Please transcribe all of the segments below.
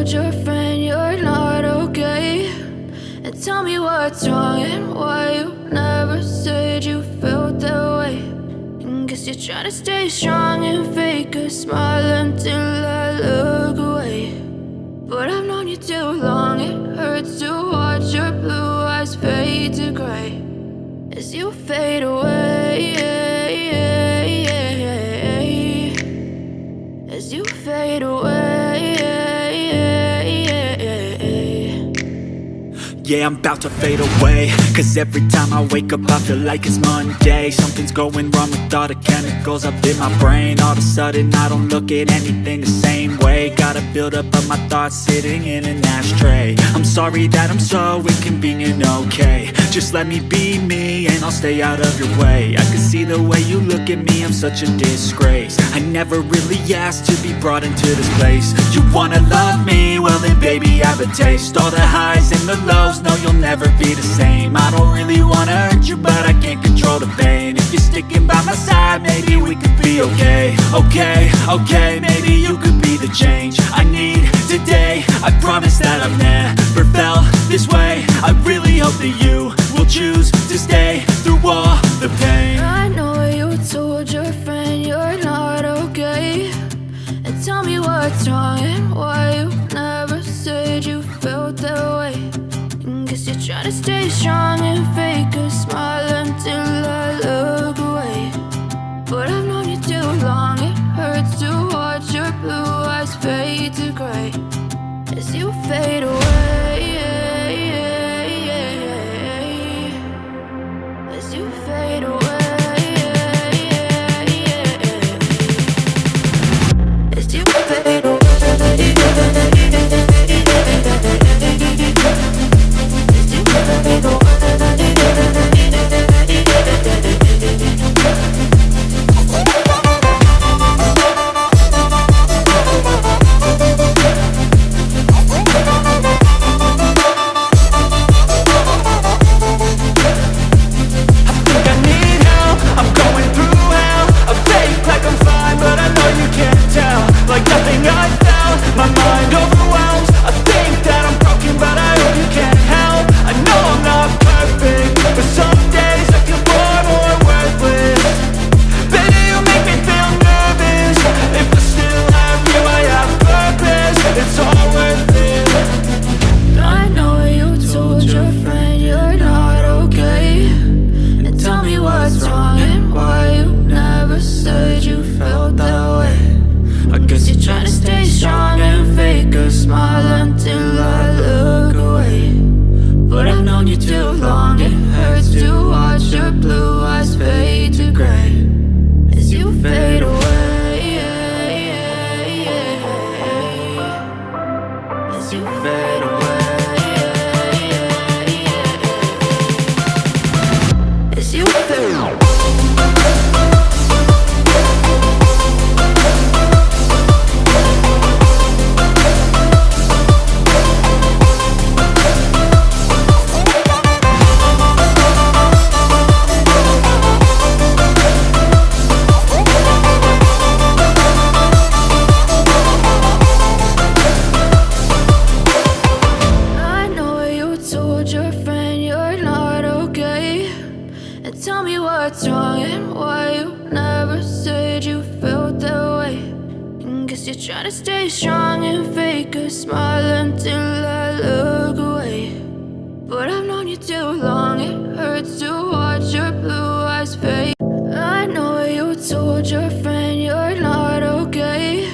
told your friend you're not okay? And tell me what's wrong and why you never said you felt that way. And guess you're trying to stay strong and fake a smile until I look away. But I've known you too long, it hurts to watch your blue eyes fade to gray as you fade away, as you fade away. Yeah, I'm about to fade away, cause every time I wake up I feel like it's Monday. Something's going wrong with all the chemicals up in my brain. All of a sudden I don't look at anything the same way. Got a buildup of my thoughts sitting in an ashtray. I'm sorry that I'm so inconvenient, okay? Just let me be me and I'll stay out of your way. I can see the way you look at me, I'm such a disgrace. I never really asked to be brought into this place. You wanna love me? Well then baby I have a taste. All the highs and the lows, no, you'll never be the same. I don't really wanna hurt you, but I can't control the pain. If you're sticking by my side, maybe we could be okay. Okay, maybe you could be the change I need today. I promise that I've never felt this way. I really hope that you will choose to stay through all the pain. I know you told your friend you're not okay. And tell me what's wrong and why you never said you felt that way. Guess you're trying to stay strong and fake a smile until I look away. But I've known you too long, it hurts to watch your blue eyes fade to gray as you fade away, as you fade away, as you fade away. What's wrong and why you never said you felt that way. And guess you're trying to stay strong and fake a smile until I look away. But I've known you too long, it hurts to watch your blue eyes fade. I know you told your friend you're not okay.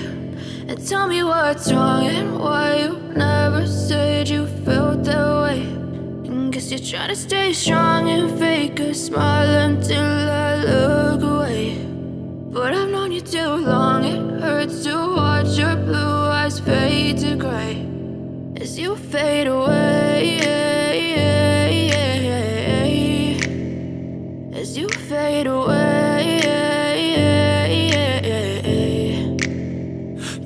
And tell me what's wrong and why you never said you felt that way. Guess you're trying to stay strong and fake a smile until I look away. But I've known you too long, it hurts to watch your blue eyes fade to gray as you fade away, as you fade away.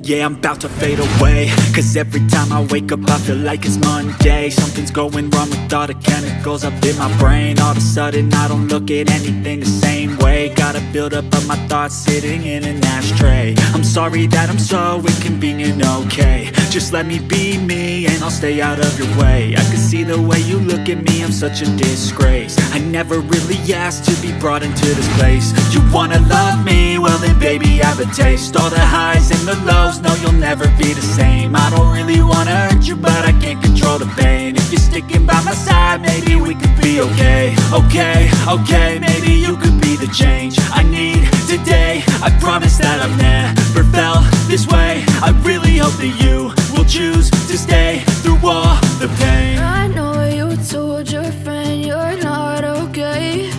Yeah, I'm about to fade away, cause every time I wake up I feel like it's Monday. Something's going wrong with all the chemicals up in my brain. All of a sudden I don't look at anything the same way. Got a buildup of my thoughts sitting in an ashtray. I'm sorry that I'm so inconvenient, okay? Just let me be me, and I'll stay out of your way. I can see the way you look at me, I'm such a disgrace. I never really asked to be brought into this place. You wanna love me? Well then baby, have a taste. All the highs and the lows, no, you'll never be the same. I don't really wanna hurt you, but I can't control the pain. If you're sticking by my side, maybe we could be okay. Okay, maybe you could be the change I need today. I promise that I've never felt this way. I really hope that you will choose to stay through all the pain. I know you told your friend you're not okay,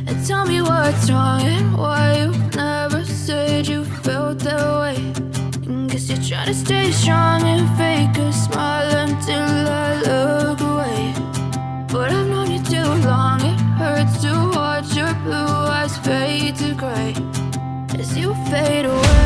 and tell me what's wrong and why you never said you felt that way. Guess you're trying to stay strong and fake a smile until I look away. But I've known you too long, it hurts to watch your blue eyes fade to gray as you fade away.